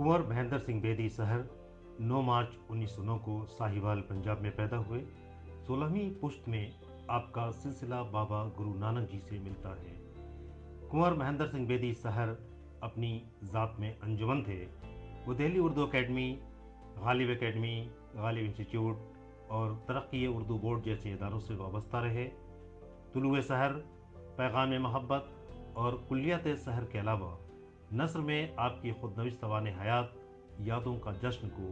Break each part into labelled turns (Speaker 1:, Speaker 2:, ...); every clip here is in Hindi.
Speaker 1: कुंवर महेंद्र सिंह बेदी सहर 9 मार्च 1909 को साहिवाल पंजाब में पैदा हुए। 16वीं पुश्त में आपका सिलसिला बाबा गुरु नानक जी से मिलता है। कुंवर महेंद्र सिंह बेदी सहर अपनी ज़ात में अंजुमन थे। वो दिल्ली उर्दू अकेडमी, गालिब इंस्टीट्यूट और तरक्की उर्दू बोर्ड जैसे इदारों से वाबस्ता रहे। तुलुए सहर, पैगाम मोहब्बत और कुल्लियत सहर के अलावा नस्र में आपकी खुदनविश सवाने हयात यादों का जश्न को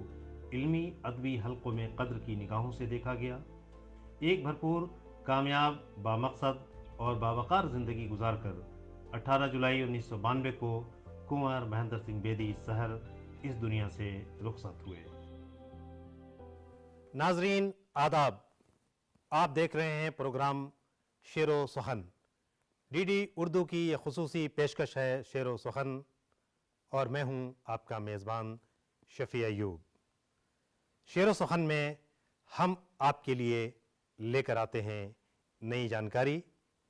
Speaker 1: इल्मी अदबी हल्कों में कद्र की निगाहों से देखा गया। एक भरपूर, कामयाब, बामकसद और बावकार ज़िंदगी गुजारकर 18 जुलाई 1992 को कुंवर महेंद्र सिंह बेदी सहर इस दुनिया से रुखसत हुए।
Speaker 2: नाजरीन आदाब, आप देख रहे हैं प्रोग्राम शेरो सुखन। डीडी उर्दू की यह खुसूसी पेशकश है शेरो सुखन, और मैं हूं आपका मेज़बान शफ़ी अय्यूब। शेरो सुखन में हम आपके लिए लेकर आते हैं नई जानकारी,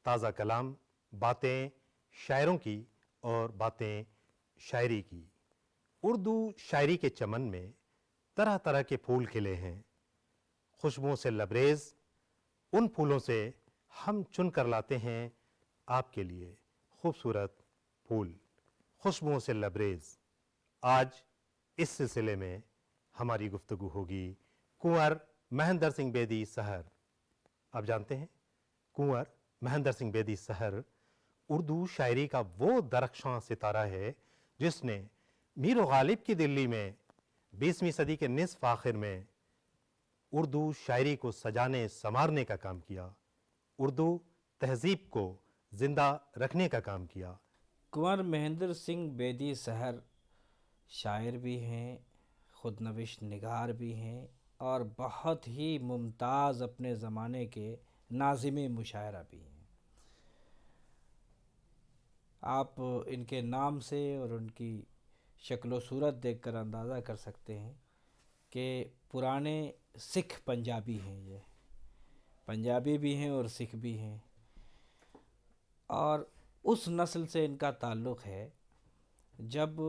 Speaker 2: ताज़ा कलाम, बातें शायरों की और बातें शायरी की। उर्दू शायरी के चमन में तरह तरह के फूल खिले हैं। खुशबुओं से लबरेज़ उन फूलों से हम चुन कर लाते हैं आपके लिए खूबसूरत फूल, खुशबुओं से लबरेज़। आज इस सिलसिले में हमारी गुफ्तगू होगी कुंवर महेंद्र सिंह बेदी सहर। आप जानते हैं, कुंवर महेंद्र सिंह बेदी सहर उर्दू शायरी का वो दरख्शां सितारा है जिसने मीर गालिब की दिल्ली में 20वीं सदी के निस्फ आखिर में उर्दू शायरी को सजाने संवारने का काम किया, उर्दू तहजीब को जिंदा रखने का काम किया।
Speaker 3: कुंवर महेंद्र सिंह बेदी सहर शायर भी हैं, खुदनविश निगार भी हैं और बहुत ही मुमताज़ अपने ज़माने के नाज़िम मुशायरा भी हैं। आप इनके नाम से और उनकी शक्ल व सूरत देखकर अंदाज़ा कर सकते हैं कि पुराने सिख पंजाबी हैं। ये पंजाबी भी हैं और सिख भी हैं, और उस नस्ल से इनका ताल्लुक़ है जब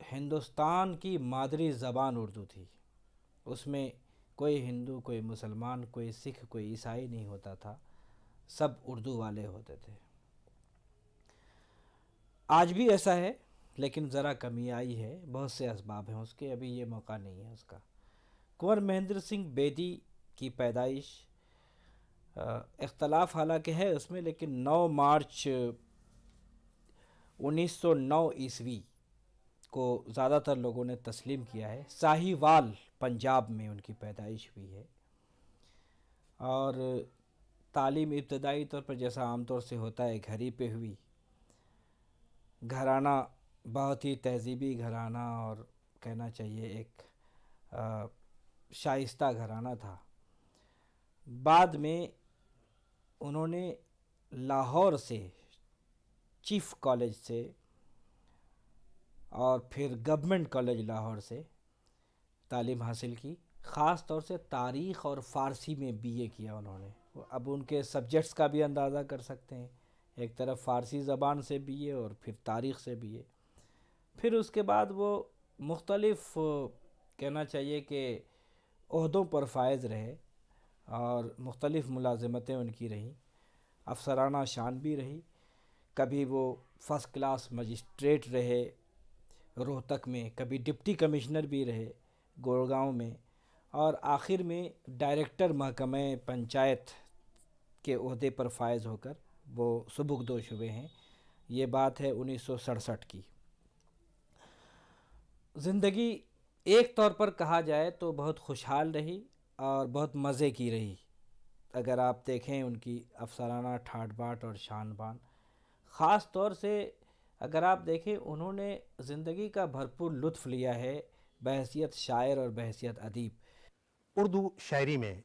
Speaker 3: हिंदुस्तान की मादरी ज़बान उर्दू थी। उसमें कोई हिंदू, कोई मुसलमान, कोई सिख, कोई ईसाई नहीं होता था, सब उर्दू वाले होते थे। आज भी ऐसा है, लेकिन ज़रा कमी आई है, बहुत से असबाब हैं उसके, अभी ये मौका नहीं है उसका। कुंवर महेंद्र सिंह बेदी की पैदाइश इख्तलाफ हालांकि है उसमें, लेकिन 9 मार्च 1909 ईस्वी को ज़्यादातर लोगों ने तस्लीम किया है। साहिवाल पंजाब में उनकी पैदाइश हुई है, और तालीम इब्तदाई तौर पर जैसा आमतौर से होता है घर ही पे हुई। घराना बहुत ही तहजीबी घराना, और कहना चाहिए एक शाइस्ता घराना था। बाद में उन्होंने लाहौर से, चीफ कॉलेज से और फिर गवर्नमेंट कॉलेज लाहौर से तालीम हासिल की। ख़ास तौर से तारीख़ और फ़ारसी में बीए किया उन्होंने। अब उनके सब्जेक्ट्स का भी अंदाज़ा कर सकते हैं, एक तरफ फ़ारसी ज़बान से बीए और फिर तारीख़ से बीए। फिर उसके बाद वो मुख्तलिफ़ कहना चाहिए कि ओहदों पर फायज़ रहे और मुख्तलिफ़ मुलाज़मतें उनकी रहीं, अफसराना शान भी रही। कभी वो फ़र्स्ट क्लास मजिस्ट्रेट रहे रोहतक में, कभी डिप्टी कमिश्नर भी रहे गुड़गांव में, और आखिर में डायरेक्टर महकमे पंचायत के ओहदे पर फायज़ होकर वो सुबुकदोश हुए हैं। ये बात है 1967 की। ज़िंदगी एक तौर पर कहा जाए तो बहुत खुशहाल रही और बहुत मज़े की रही। अगर आप देखें उनकी अफसराना ठाट बाट और शान बान, ख़ास तौर से अगर आप देखें उन्होंने ज़िंदगी का भरपूर लुत्फ़ लिया है बहैसियत शायर और बहैसियत अदीब।
Speaker 2: उर्दू शायरी में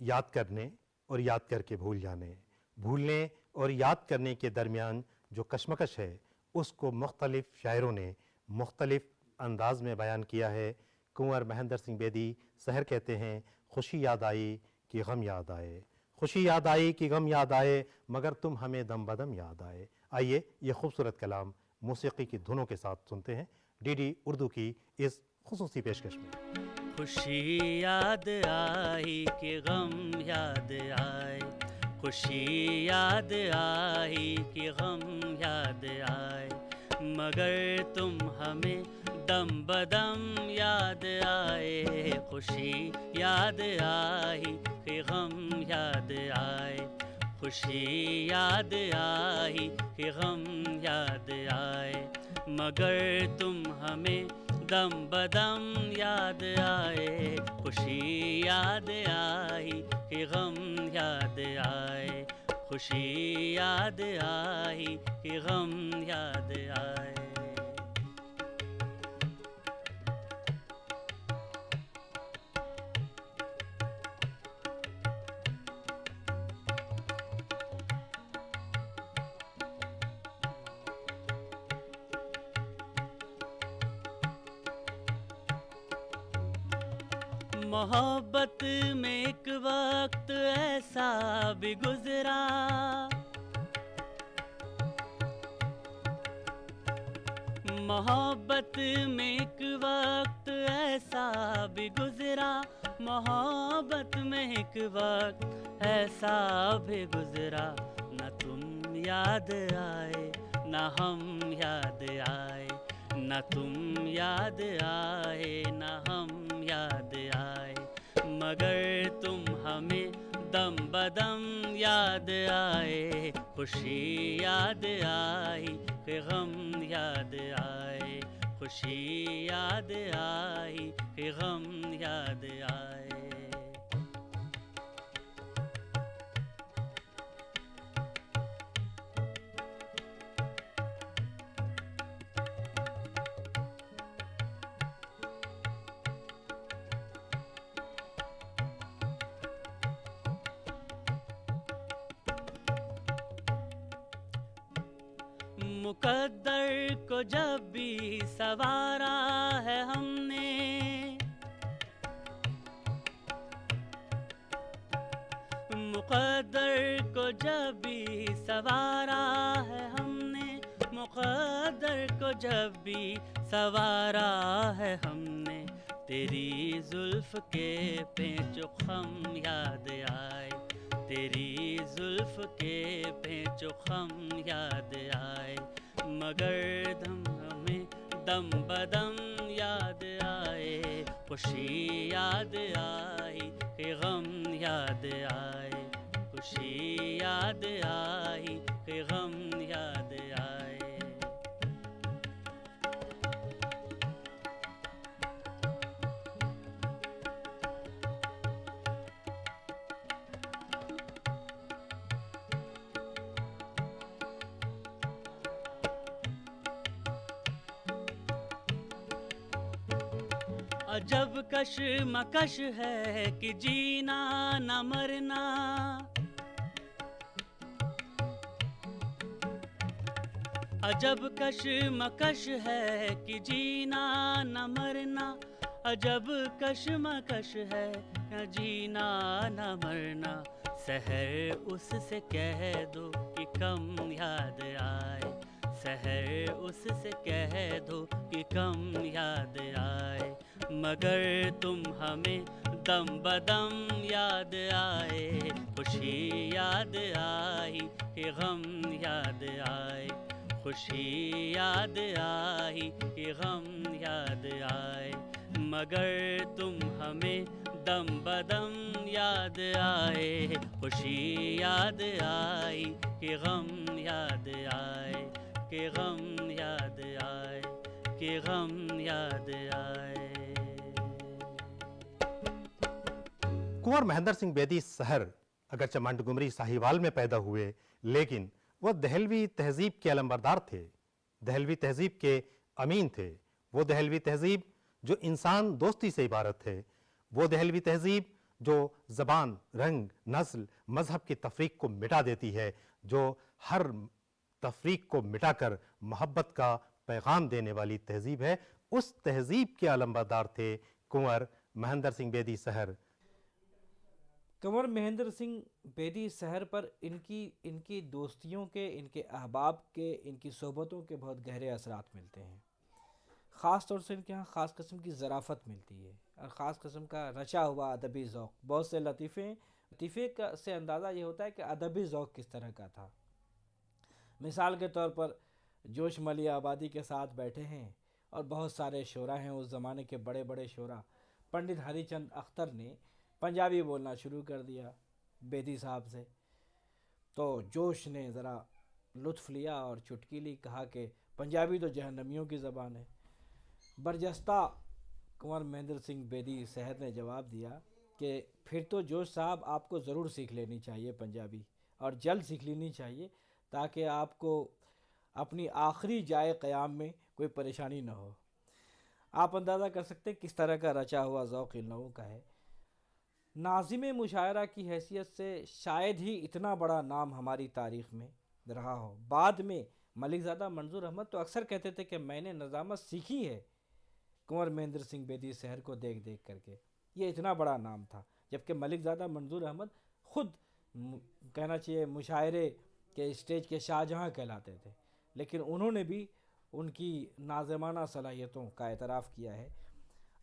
Speaker 2: याद करने और याद करके भूल जाने, भूलने और याद करने के दरमियान जो कशमकश है, उसको मुख्तलिफ़ शायरों ने मुख्तलिफ़ अंदाज में बयान किया है। कुंवर महेंद्र सिंह बेदी सहर कहते हैं, खुशी याद आई कि गम याद आए, खुशी याद आई कि गम याद आए, मगर तुम हमें दम बदम याद आए। आइए ये खूबसूरत कलाम मौसीकी की धुनों के साथ सुनते हैं। डीडी उर्दू की इस खुसूसी पेशकश में।
Speaker 4: खुशी याद आई कि गम याद आए, खुशी याद आई कि गम याद आए, मगर तुम हमें दम बदम याद आए। खुशी याद आई कि गम याद आए, खुशी याद आई कि गम याद आए, मगर तुम हमें दम बदम याद आए। खुशी याद आई कि गम याद आए, खुशी याद आई कि गम याद आए। मोहब्बत में एक वक्त ऐसा भी गुजरा, मोहब्बत में एक वक्त ऐसा भी गुजरा, मोहब्बत में एक वक्त ऐसा भी गुजरा, न तुम याद आए न हम याद आए, न तुम याद आए न हम याद आए, मगर तुम हमें दम बदम याद आए। खुशी याद आई कि गम याद आए, खुशी याद आई कि गम याद आए। मुकद्दर को जब भी सवारा है हमने, मुकद्दर को जब भी सवारा है हमने, मुकद्दर को जब भी सवारा है हमने, तेरी जुल्फ के पेचो खम याद आए, तेरी जुल्फ के पेचो खम याद आए, मगर हमें दम बदम याद आए। खुशी याद आई कि गम याद आए, खुशी याद आई कि गम याद आए। अजब कशमकश है कि जीना न मरना, अजब कशमकश है कि जीना न मरना, अजब कशमकश है न जीना न मरना, सहर उससे कह दो कि कम याद आए, सहर उससे कह दो कि कम याद आए, मगर तुम हमें दम बदम याद आए। खुशी याद आई कि गम याद आए, खुशी याद आई कि गम याद आए, मगर तुम हमें दम बदम याद आए। खुशी याद आई कि गम याद आए, कि गम याद आए, कि गम याद आए।
Speaker 2: कुंवर महेंद्र सिंह बेदी सहर अगरचे मंटगोमरी साहिवाल में पैदा हुए, लेकिन वह दहलवी तहजीब के अलंबरदार थे, दहलवी तहजीब के अमीन थे। वो दहलवी तहजीब जो इंसान दोस्ती से इबारत है, वो दहलवी तहजीब जो ज़बान, रंग, नस्ल, मजहब की तफरीक को मिटा देती है, जो हर तफरीक को मिटाकर मोहब्बत का पैगाम देने वाली तहजीब है। उस तहजीब के अलंबरदार थे कुंवर महेंद्र सिंह बेदी सहर।
Speaker 3: कुंवर महेंद्र सिंह बेदी सहर पर इनकी दोस्तियों के, इनके अहबाब के, इनकी सोहबतों के बहुत गहरे असरात मिलते हैं। ख़ास तौर से इनके यहाँ ख़ास किस्म की ज़राफ़त मिलती है और ख़ास किस्म का रचा हुआ अदबी ज़ौक़। बहुत से लतीफ़े का से अंदाज़ा ये होता है कि अदबी ज़ौक़ किस तरह का था। मिसाल के तौर पर जोश मलिया आबादी के साथ बैठे हैं और बहुत सारे शोरा हैं, उस ज़माने के बड़े बड़े शोरा। पंडित हरीचंद अख्तर ने पंजाबी बोलना शुरू कर दिया बेदी साहब से, तो जोश ने ज़रा लुत्फ़ लिया और चुटकी ली, कहा कि पंजाबी तो जहन्नमियों की ज़बान है। बरजस्ता कुंवर महेंद्र सिंह बेदी सहर ने जवाब दिया कि फिर तो जोश साहब आपको ज़रूर सीख लेनी चाहिए पंजाबी, और जल्द सीख लेनी चाहिए, ताकि आपको अपनी आखिरी जाए क़याम में कोई परेशानी न हो। आप अंदाज़ा कर सकते हैं किस तरह का रचा हुआ ज़ौक़ इन लोगों का है। नाज़िम मुशायरा की हैसियत से शायद ही इतना बड़ा नाम हमारी तारीख़ में रहा हो। बाद में मलिकज़ादा मंजूर अहमद तो अक्सर कहते थे कि मैंने नज़ामत सीखी है कुंवर महेंद्र सिंह बेदी सहर को देख देख करके, ये इतना बड़ा नाम था। जबकि मलिकज़ादा मंजूर अहमद ख़ुद कहना चाहिए मुशायरे के स्टेज के शाहजहाँ कहलाते थे, लेकिन उन्होंने भी उनकी नाज़िमाना सलाहियतों का एतराफ़ किया है।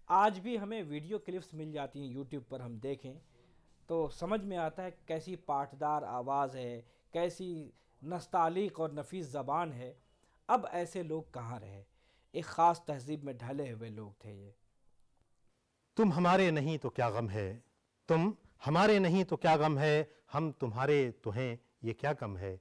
Speaker 3: आज भी हमें वीडियो क्लिप्स मिल जाती हैं यूट्यूब पर, हम देखें तो समझ में आता है कैसी पाटदार आवाज़ है, कैसी नस्तालिक और नफीस ज़बान है। अब ऐसे लोग कहाँ रहे, एक ख़ास तहज़ीब में ढले हुए लोग थे ये।
Speaker 2: तुम हमारे नहीं तो क्या गम है, तुम हमारे नहीं तो क्या गम है, हम तुम्हारे तो हैं ये क्या कम है,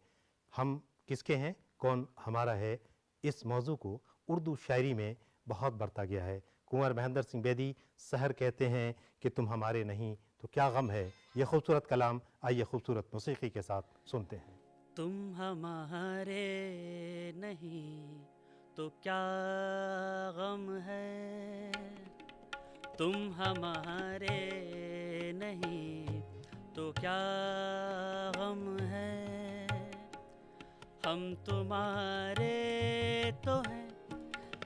Speaker 2: हम किसके हैं कौन हमारा है। इस मौजू को उर्दू शायरी में बहुत बरता गया है। कुंवर महेंद्र सिंह बेदी सहर कहते हैं कि तुम हमारे नहीं तो क्या गम है। ये खूबसूरत कलाम आइए खूबसूरत मौसीकी के साथ सुनते हैं।
Speaker 4: तुम हमारे नहीं तो क्या गम है, तुम हमारे नहीं तो क्या गम है, हम तुम्हारे तो हैं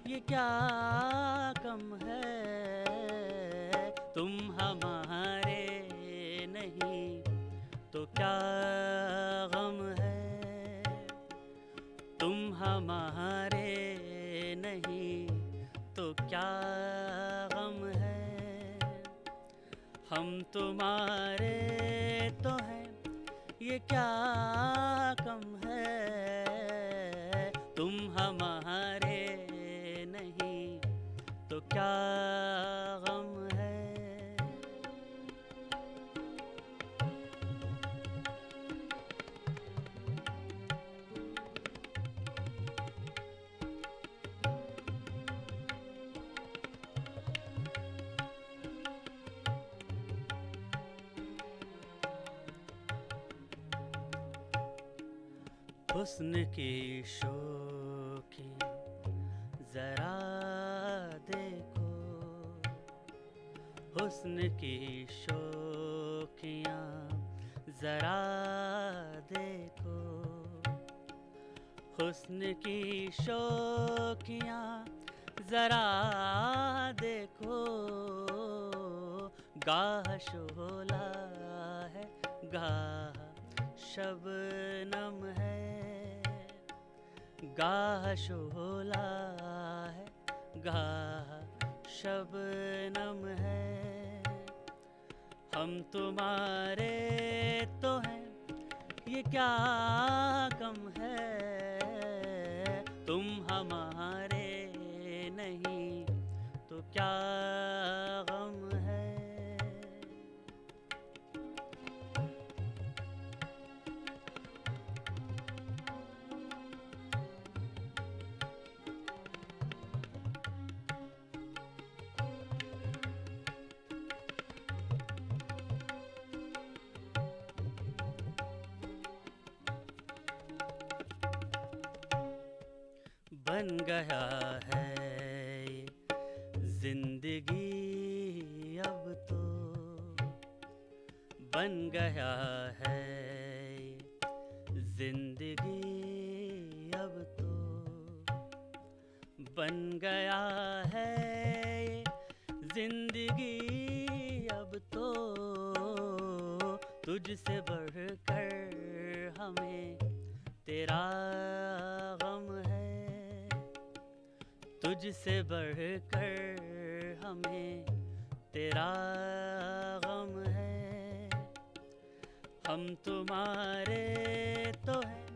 Speaker 4: ये क्या कम है, तुम हमारे नहीं तो क्या गम है, तुम हमारे नहीं तो क्या गम है, हम तुम्हारे तो हैं ये क्या कम है, तुम हमारे नहीं तो क्या गम है। हुस्न की शोखी जरा देखो, हुस्न की शोखियाँ जरा देखो, हुस्न की शोखियाँ जरा देखो, गाह शोला है गाह शबनम है, गाह शोला है गाह शबनम है, हम तुम्हारे तो हैं ये क्या कम है, तुम हमारे नहीं तो क्या गम है। बन गया है ये जिंदगी अब तो, बन गया है ये जिंदगी अब तो, बन गया है ये जिंदगी अब तो, तुझसे बढ़कर हमें तेरा गम है, मुझसे बढ़कर हमें तेरा गम है। हम तुम्हारे तो हैं,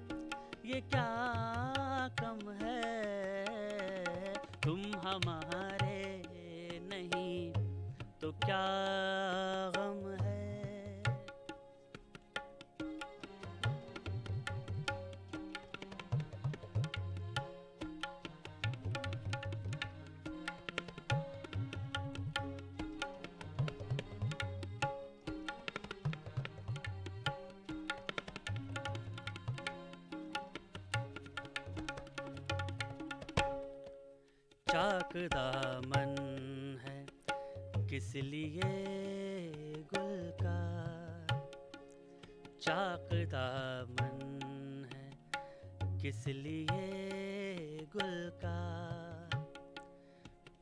Speaker 4: ये क्या कम है। तुम हमारे नहीं तो क्या गम है। चाक दामन है किस लिए गुल का। चाक दामन है किस लिए गुल का।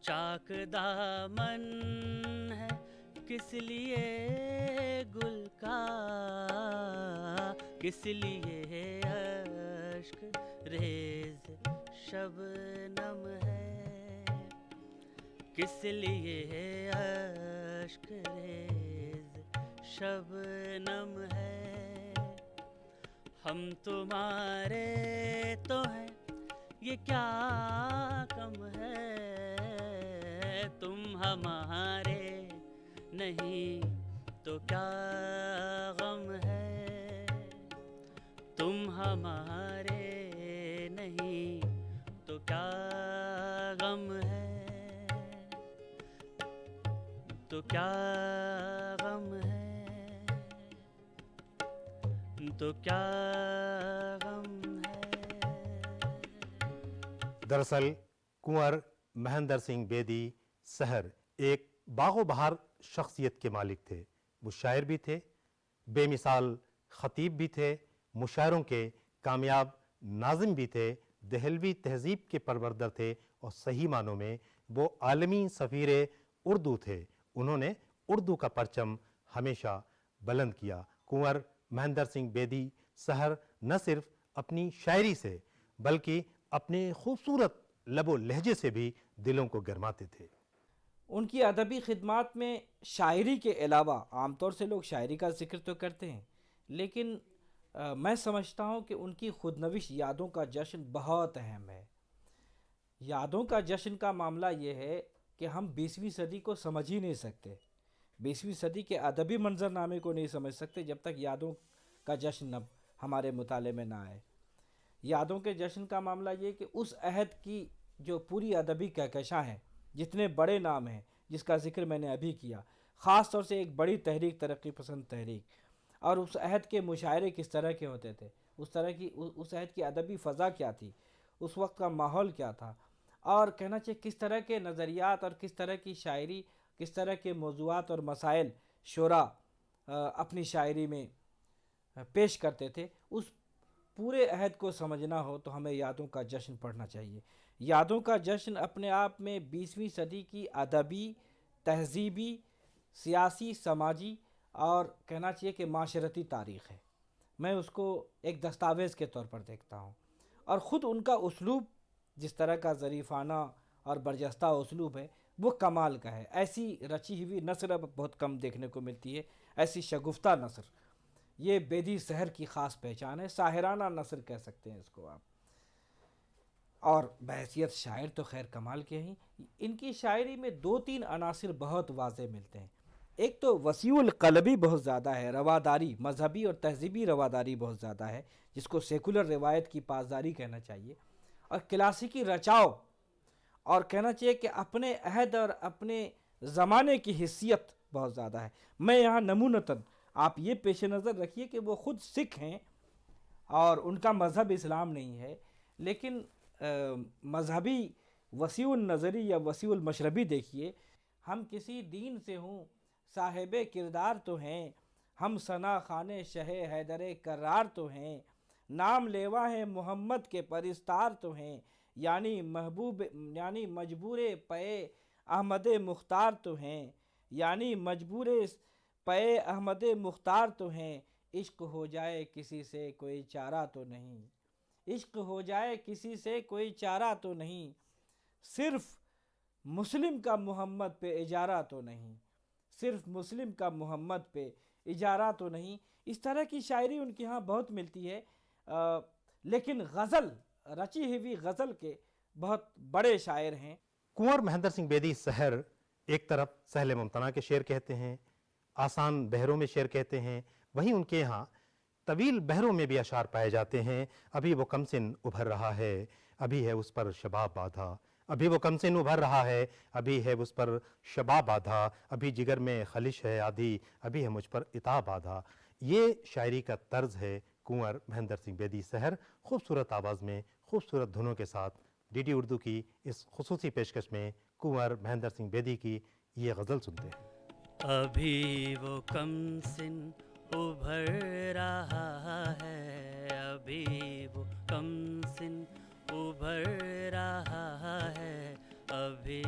Speaker 4: चाक दामन है किस लिए गुल का। किस लिए अश्क रेज शबनम है। किस लिए अश्क रेज शबनम है। हम तुम्हारे तो हैं, ये क्या कम है। तुम हमारे नहीं तो क्या गम है। तुम हमारे नहीं तो क्या गम है। तो क्या गम है। तो क्या गम है।
Speaker 2: दरअसल कुंवर महेंद्र सिंह बेदी सहर एक बागो बहार शख्सियत के मालिक थे। वो शायर भी थे, बेमिसाल खतीब भी थे, मुशायरों के कामयाब नाज़िम भी थे, दहलवी तहजीब के परवरदर थे और सही मानों में वो आलमी सफ़ीर उर्दू थे। उन्होंने उर्दू का परचम हमेशा बुलंद किया। कुंवर महेंद्र सिंह बेदी सहर न सिर्फ अपनी शायरी से बल्कि अपने खूबसूरत लबो लहजे से भी दिलों को गरमाते थे।
Speaker 3: उनकी अदबी खिदमात में शायरी के अलावा आमतौर से लोग शायरी का जिक्र तो करते हैं, लेकिन मैं समझता हूँ कि उनकी खुदनविश यादों का जश्न बहुत अहम है। यादों का जश्न का मामला ये है कि हम 20वीं सदी को समझ ही नहीं सकते, 20वीं सदी के अदबी मंजरनामे को नहीं समझ सकते जब तक यादों का जश्न हमारे मुताले में ना आए। यादों के जश्न का मामला ये कि उस अहद की जो पूरी अदबी कहकशां है, जितने बड़े नाम हैं जिसका जिक्र मैंने अभी किया, ख़ास तौर से एक बड़ी तहरीक तरक्की पसंद तहरीक, और उस अहद के मुशायरे किस तरह के होते थे, उस अहद की अदबी फ़ज़ा क्या थी, उस वक्त का माहौल क्या था, और कहना चाहिए किस तरह के नज़रियात और किस तरह की शायरी, किस तरह के मौज़ूआत और मसाइल शुरा अपनी शायरी में पेश करते थे। उस पूरे अहद को समझना हो तो हमें यादों का जश्न पढ़ना चाहिए। यादों का जश्न अपने आप में 20वीं सदी की अदबी, तहज़ीबी, सियासी, समाजी और कहना चाहिए कि माशरती तारीख़ है। मैं उसको एक दस्तावेज़ के तौर पर देखता हूँ, और ख़ुद उनका उसलूब जिस तरह का ज़रीफ़ाना और बरजस्ता उसलूब है वो कमाल का है। ऐसी रची हुई नस्र अब बहुत कम देखने को मिलती है, ऐसी शगुफ्ता नस्र। ये बेदी सहर की ख़ास पहचान है, साहिराना नस्र कह सकते हैं इसको आप। और बहैसियत शायर तो खैर कमाल के हैं। इनकी शायरी में 2-3 अनासिर बहुत वाज़े मिलते हैं। एक तो वसीउल क़ल्बी बहुत ज़्यादा है, रवादारी, मजहबी और तहज़ीबी रवादारी बहुत ज़्यादा है, जिसको सेकुलर रिवायत की पासदारी कहना चाहिए, और क्लासिकी रचाव, और कहना चाहिए कि अपने अहद और अपने ज़माने की हिस्सियत बहुत ज़्यादा है। मैं यहाँ नमूनतन आप ये पेश नज़र रखिए कि वो ख़ुद सिख हैं और उनका मज़हब इस्लाम नहीं है, लेकिन मजहबी वसीउल नज़री या वसीउल मशरबी देखिए। हम किसी दीन से हूँ साहिबे किरदार तो हैं, हम सना खाने शहे हैदरे करार तो हैं, नाम लेवा हैं मोहम्मद के परिस्तार तो हैं, यानी मजबूरे पे अहमद मुख्तार तो हैं, यानी मजबूरे पे अहमद मुख्तार तो हैं। इश्क हो जाए किसी से कोई चारा तो नहीं, इश्क हो जाए किसी से कोई चारा तो नहीं, सिर्फ मुस्लिम का मोहम्मद पे इजारा तो नहीं, सिर्फ मुस्लिम का मोहम्मद पे इजारा तो नहीं। इस तरह की शायरी उनके यहाँ बहुत मिलती है। लेकिन गज़ल, रची हुई गज़ल के बहुत बड़े शायर हैं।
Speaker 2: कुंवर महेंद्र सिंह बेदी सहर एक तरफ सहले मुमतना के शेर कहते हैं, आसान बहरों में शेर कहते हैं, वहीं उनके यहाँ तवील बहरों में भी अशार पाए जाते हैं। अभी वो कमसिन उभर रहा है, अभी है उस पर शबाब बाधा, अभी वो कमसिन उभर रहा है, अभी है उस पर शबाब बाधा, अभी जिगर में खलिश है आधी, अभी है मुझ पर इताब बाधा। ये शायरी का तर्ज है कुंवर महेंद्र सिंह बेदी सहर। खूबसूरत आवाज़ में खूबसूरत धुनों के साथ डीडी उर्दू की इस खुसूसी पेशकश में कुंवर महेंद्र सिंह बेदी की ये गज़ल सुनते हैं।
Speaker 4: अभी वो कमसिन उभर रहा है, अभी वो कमसिन उभर रहा है, अभी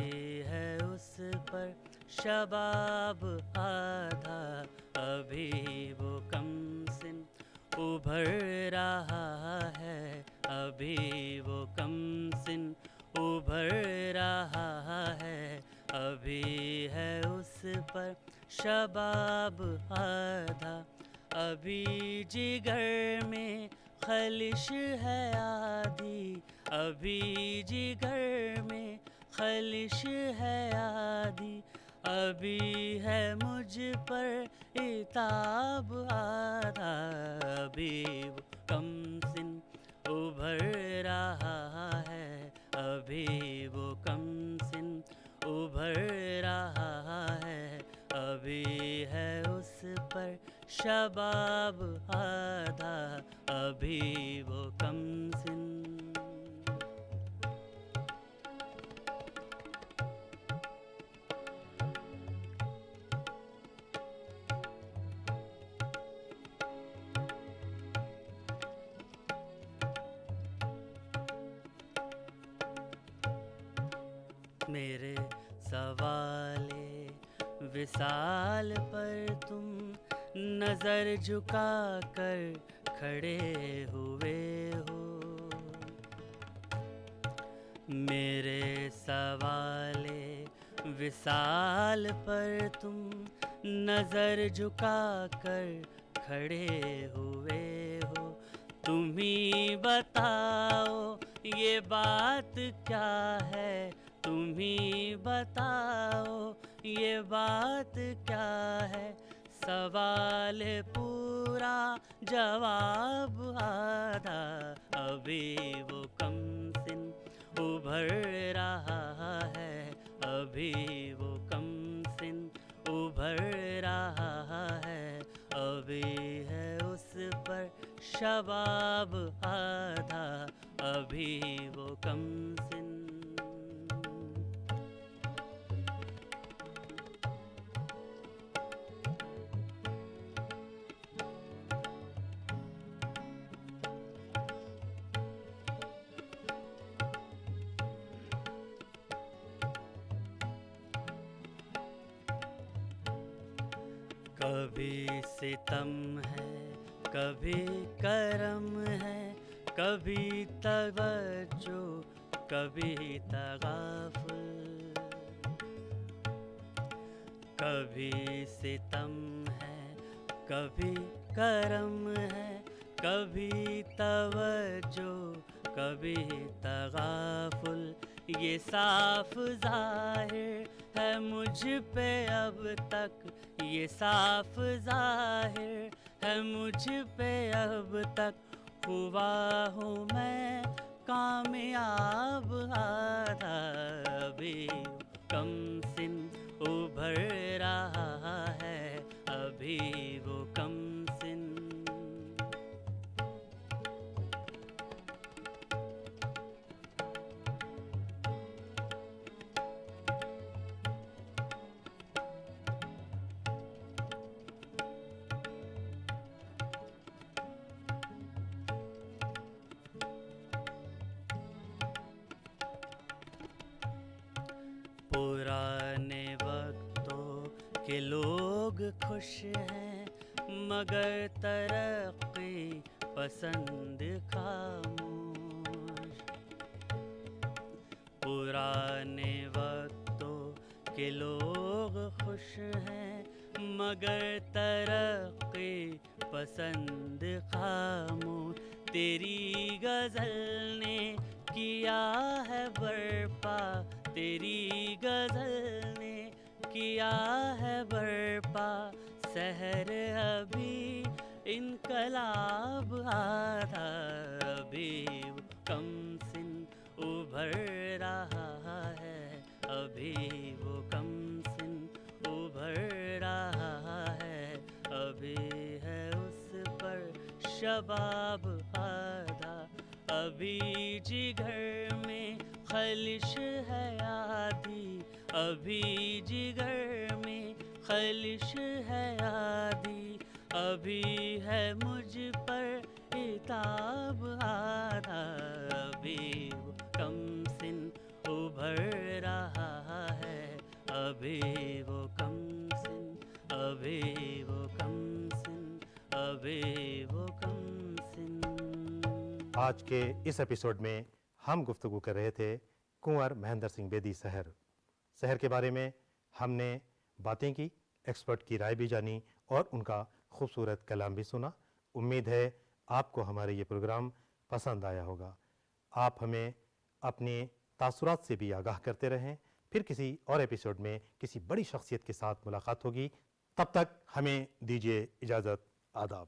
Speaker 4: है उस पर शबाब आधा, अभी वो कमसिन उभर रहा है, अभी वो कमसिन उभर रहा है, अभी है उस पर शबाब आधा, अभी जिगर में खलिश है आधी, अभी जिगर में खलिश है आधी, अभी है मुझ पर इताब आधा, अभी वो कमसिन उभर रहा है, अभी वो कमसिन उभर रहा है, अभी है उस पर शबाब आधा, अभी वो कमसिन। मेरे सवाले विसाल पर तुम नजर झुका कर खड़े हुए हो, मेरे सवाले विसाल पर तुम नजर झुका कर खड़े हुए हो, तुम ही बताओ ये बात क्या है, तुम ही बताओ ये बात क्या है, सवाल पूरा जवाब आधा, अभी वो कमसिन उभर रहा है, अभी वो कमसिन उभर रहा है, अभी है उस पर शबाब आधा, अभी वो कमसिन। कभी सितम है, कभी करम है, कभी तवज्जो, कभी तगाफुल, कभी सितम है, कभी करम है, कभी तवज्जो, कभी तगाफुल, ये साफ जाहिर है मुझ पे अब तक, ये साफ जाहिर है मुझ पे अब तक, हुआ हूँ मैं कामयाब आधा, अभी कमसिन उभर रहा है, अभी वो कमसिन। पुराने वक्तों के लोग खुश हैं, मगर तरक्की पसंद खामोश, पुराने के लोग खुश हैं मगर तरक्की पसंद खामोश। तेरी गज़ल ने किया है बर्पा, तेरी गज़ल ने किया है बर्पा। सहर अभी इनकलाब आधा, अभी कम सिन उभर रहा है, अभी वो कम सिन उभर रहा है। अभी है उस पर शबाब आधा, अभी जिगर में खलिश है आधी, अभी जिगर में खलिश है आधी। अभी है मुझ पर इताब आधा, अभी वो कम सिन उभर रहा है, अभी वो कम सिन, अभी वो कम सिन, अभी वो कम सिन।
Speaker 2: आज के इस एपिसोड में हम गुफ्तगू कर रहे थे कुंवर महेंद्र सिंह बेदी शहर के बारे में। हमने बातें की, एक्सपर्ट की राय भी जानी और उनका खूबसूरत कलाम भी सुना। उम्मीद है आपको हमारे ये प्रोग्राम पसंद आया होगा। आप हमें अपने तासुरात से भी आगाह करते रहें। फिर किसी और एपिसोड में किसी बड़ी शख्सियत के साथ मुलाकात होगी। तब तक हमें दीजिए इजाज़त। आदाब।